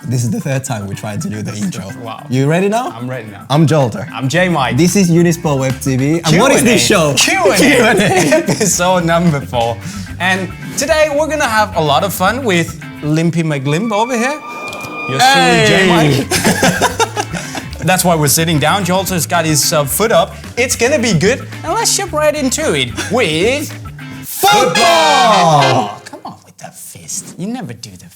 This is the third time we tried to do the intro. Wow. You ready now? I'm ready now. I'm Joltter. I'm JayMike. This is Unisport Web TV. And what is this show? Q&A. Episode number 4. And today we're gonna have a lot of fun with Limpy McGlimp over here. Yours truly, JayMike. That's why we're sitting down. Jolter's got his foot up. It's gonna be good. And let's jump right into it with football. Come on with that fist. You never do the.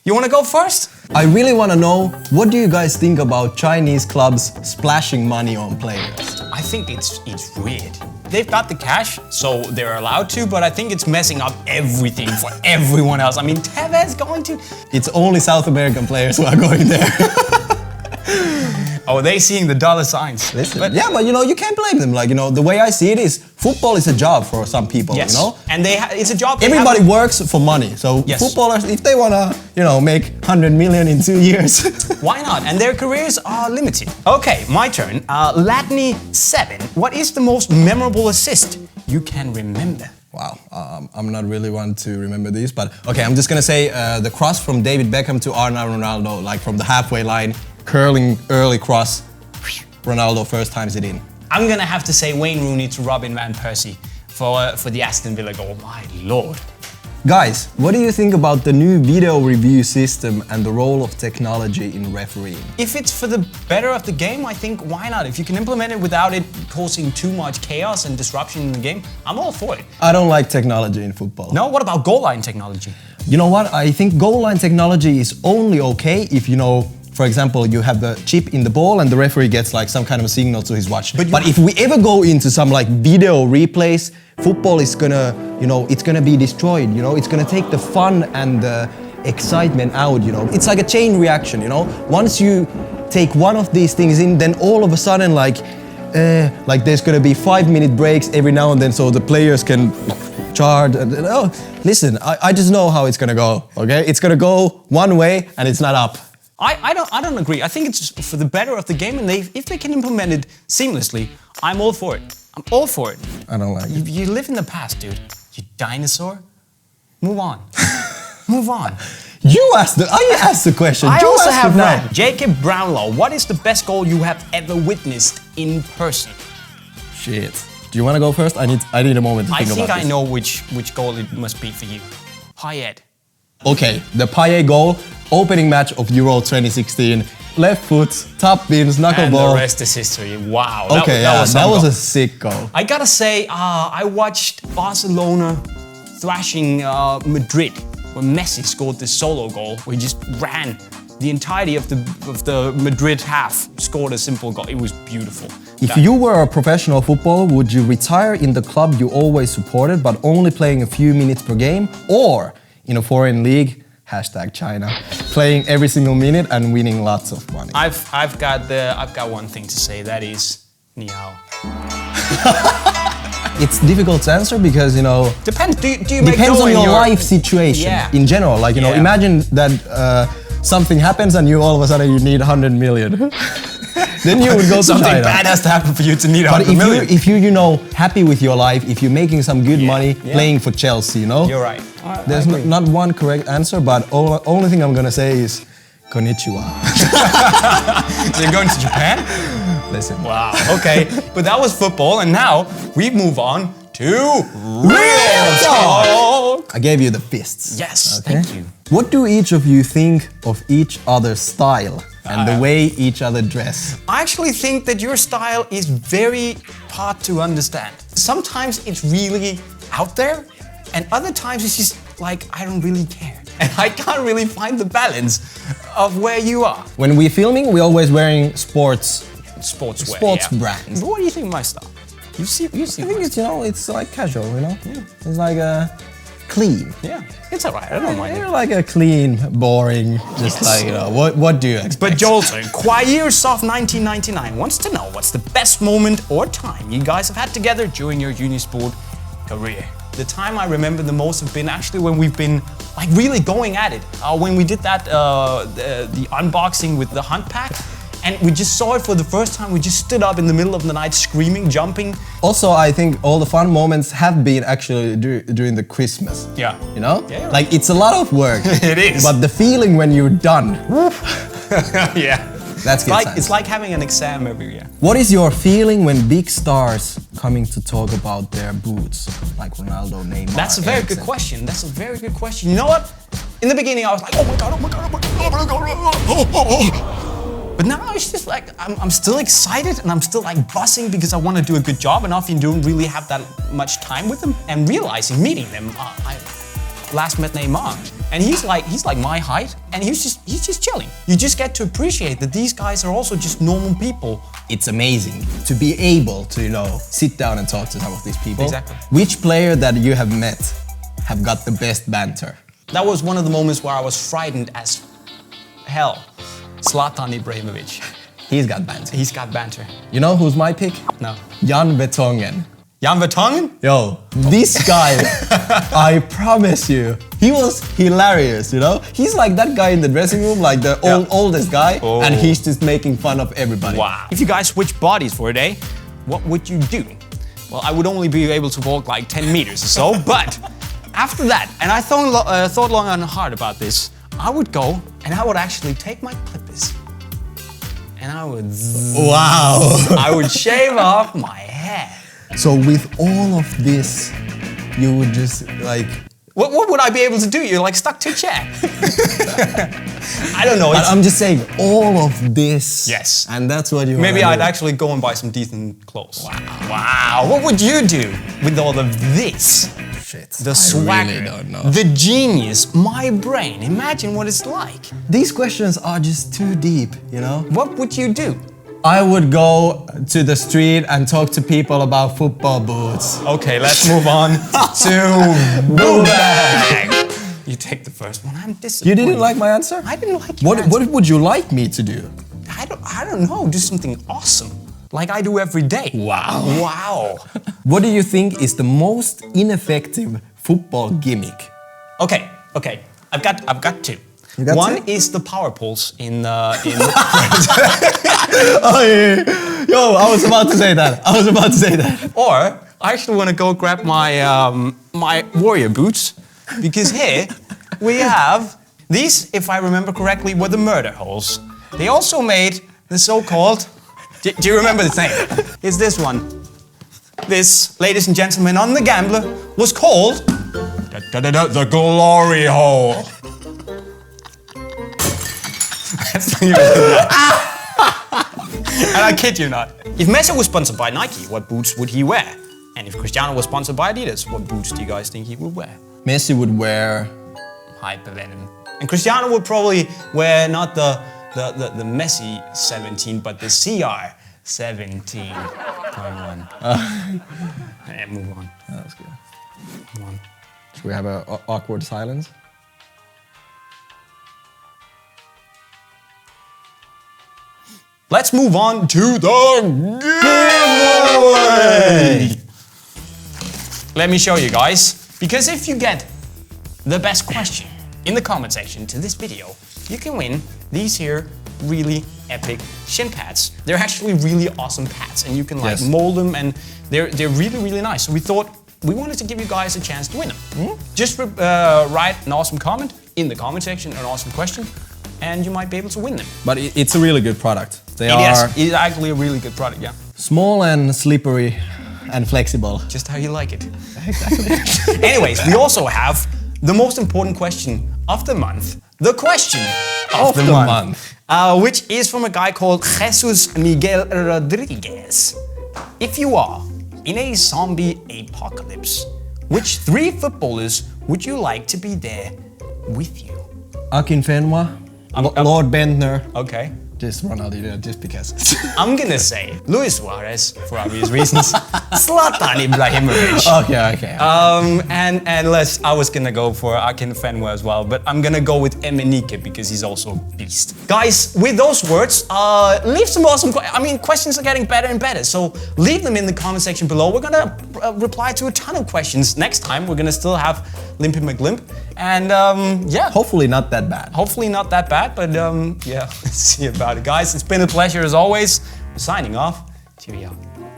You want to go first? I really want to know, what do you guys think about Chinese clubs splashing money on players? I think it's weird. They've got the cash, so they're allowed to, but I think it's messing up everything for everyone else. I mean, Tevez going to... It's only South American players who are going there. Oh, are they seeing the dollar signs? Listen, but you know, you can't blame them. Like, you know, the way I see it is, football is a job for some people, yes. you know? And it's a job. Everybody works for money. So footballers, if they want to, you know, make 100 million in 2 years. Why not? And their careers are limited. Okay, my turn. Latney7, what is the most memorable assist you can remember? Wow, I'm not really one to remember these, but okay, I'm just gonna say the cross from David Beckham to Ronaldo, like from the halfway line, curling early cross, Ronaldo first times it in. I'm gonna have to say Wayne Rooney to Robin van Persie for the Aston Villa goal. My lord. Guys, what do you think about the new video review system and the role of technology in refereeing? If it's for the better of the game, I think why not? If you can implement it without it causing too much chaos and disruption in the game, I'm all for it. I don't like technology in football. No, what about goal line technology? You know what? I think goal line technology is only okay if, you know, for example, you have the chip in the ball and the referee gets like some kind of a signal to his watch. But if we ever go into some like video replays, football is gonna, you know, it's gonna be destroyed, you know? It's gonna take the fun and the excitement out, you know? It's like a chain reaction, you know? Once you take one of these things in, then all of a sudden like there's gonna be 5-minute breaks every now and then so the players can charge. And, oh, listen, I just know how it's gonna go, okay? It's gonna go one way and it's not up. I don't agree. I think it's just for the better of the game, and if they can implement it seamlessly, I'm all for it. I'm all for it. I don't like it. You live in the past, dude. You dinosaur. Move on. Move on. You asked the question. I also have one. Jacob Brownlow, what is the best goal you have ever witnessed in person? Shit. Do you want to go first? I need a moment to think about this. I think I know which goal it must be for you. Payet. Okay, the Payet goal, opening match of Euro 2016. Left foot, top bins, knuckleball. And the rest is history. Wow. That was a sick goal. I gotta say, I watched Barcelona thrashing Madrid when Messi scored this solo goal where he just ran the entirety of the Madrid half, scored a simple goal. It was beautiful. If you were a professional footballer, would you retire in the club you always supported but only playing a few minutes per game? Or in a foreign league, #China, playing every single minute and winning lots of money? I've got one thing to say, that is ni hao. It's difficult to answer because, you know, depends. Do you make depends on your life situation in general. Like, you know, imagine that something happens and you all of a sudden you need 100 million. Then you would go to Something China. bad has to happen for you to need 100 million. But if you know, happy with your life, if you're making some good money playing for Chelsea, you know? You're right. There's not one correct answer, but only thing I'm gonna say is konnichiwa. So you're going to Japan? Listen. Wow, okay. But that was football, and now we move on to real talk. I gave you the fists. Yes, thank you. What do each of you think of each other's style and the way each other dress? I actually think that your style is very hard to understand. Sometimes it's really out there, and other times it's just like, I don't really care. And I can't really find the balance of where you are. When we're filming, we're always wearing sportswear. Sports brands. What do you think of my style? You see I think it's, you know, it's like casual, you know? Yeah. It's like clean. Yeah, it's alright, I don't mind it. You're like a clean, boring, just like, you know, what do you expect? But Jolter, Choirsoft 1999 wants to know what's the best moment or time you guys have had together during your Unisport career. The time I remember the most have been actually when we've been like really going at it. When we did that, the unboxing with the Hunt Pack. And we just saw it for the first time. We just stood up in the middle of the night screaming, jumping. Also, I think all the fun moments have been actually during the Christmas. Yeah. You know? Yeah. Like, it's a lot of work. It is. But the feeling when you're done. Yeah. That's good. It's like having an exam every year. What is your feeling when big stars coming to talk about their boots, like Ronaldo, Neymar? That's a very good question. That's a very good question. You know what? In the beginning, I was like, oh my god, oh my god, oh my god, oh my god, oh my god. But now it's just like I'm still excited and I'm still like buzzing because I want to do a good job, and often don't really have that much time with them. And realizing, meeting them, I last met Neymar, and he's like my height, and he's just chilling. You just get to appreciate that these guys are also just normal people. It's amazing to be able to, you know, sit down and talk to some of these people. Exactly. Which player that you have met have got the best banter? That was one of the moments where I was frightened as hell. Zlatan Ibrahimovic. He's got banter. He's got banter. You know who's my pick? No. Jan Vertonghen. Jan Vertonghen? Yo, this guy, I promise you, he was hilarious, you know? He's like that guy in the dressing room, like the oldest guy, and he's just making fun of everybody. Wow. If you guys switch bodies for a day, what would you do? Well, I would only be able to walk like 10 meters or so, but after that, and I thought long and hard about this, I would go and I would actually take my clippers and I would... Wow. I would shave off my hair. So with all of this, you would just like... What would I be able to do? You're like stuck to a chair. I don't know. I'm just saying, all of this. Yes. And that's what you Maybe I'd actually go and buy some decent clothes. Wow. What would you do with all of this? Shit. The swagger, really don't know. the genius, my brain. Imagine what it's like. These questions are just too deep, you know? What would you do? I would go to the street and talk to people about football boots. Okay, let's move on to Boot Bag. You take the first one. I'm disappointed. You didn't like my answer? I didn't like your answer. What would you like me to do? I don't know. Do something awesome, like I do every day. Wow. Wow. What do you think is the most ineffective football gimmick? Okay. I've got two. You got One two? is the power pulse in Oh yeah. Yo, I was about to say that. Or I actually want to go grab my my warrior boots, because here we have these, if I remember correctly, were the murder holes. They also made the so-called... Do you remember the name? It's this one. This, ladies and gentlemen, on The Gambler was called the glory hole. And I kid you not. If Messi was sponsored by Nike, what boots would he wear? And if Cristiano was sponsored by Adidas, what boots do you guys think he would wear? Messi would wear... Hypervenom. And Cristiano would probably wear not the Messi 17, but the CR 17.1. And move on. Oh, that's good. Move on. Should we have an awkward silence? Let's move on to the giveaway! Let me show you guys, because if you get the best question in the comment section to this video, you can win these here really epic shin pads. They're actually really awesome pads, and you can like mold them, and they're really, really nice. So we thought we wanted to give you guys a chance to win them. Just write an awesome comment in the comment section, an awesome question, and you might be able to win them. But it's a really good product. It's actually a really good product, yeah. Small and slippery and flexible. Just how you like it. Exactly. Anyways, we also have the most important question of the month. The question of the month. Which is from a guy called Jesus Miguel Rodriguez. If you are in a zombie apocalypse, which 3 footballers would you like to be there with you? Akinfenwa, Lord Bentner. Okay. Just Ronaldo, just because. I'm gonna say Luis Suarez, for obvious reasons. Zlatan Ibrahimovic. Okay. And I was gonna go for Akinfenwa as well, but I'm gonna go with Emenike because he's also a beast. Guys, with those words, leave some awesome questions are getting better and better, so leave them in the comment section below. We're gonna reply to a ton of questions next time. We're gonna still have Limpy McGlimp, and yeah. Hopefully not that bad. Hopefully not that bad, but yeah, let's see about about it. Guys, it's been a pleasure as always. Signing off. Cheerio.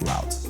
Out.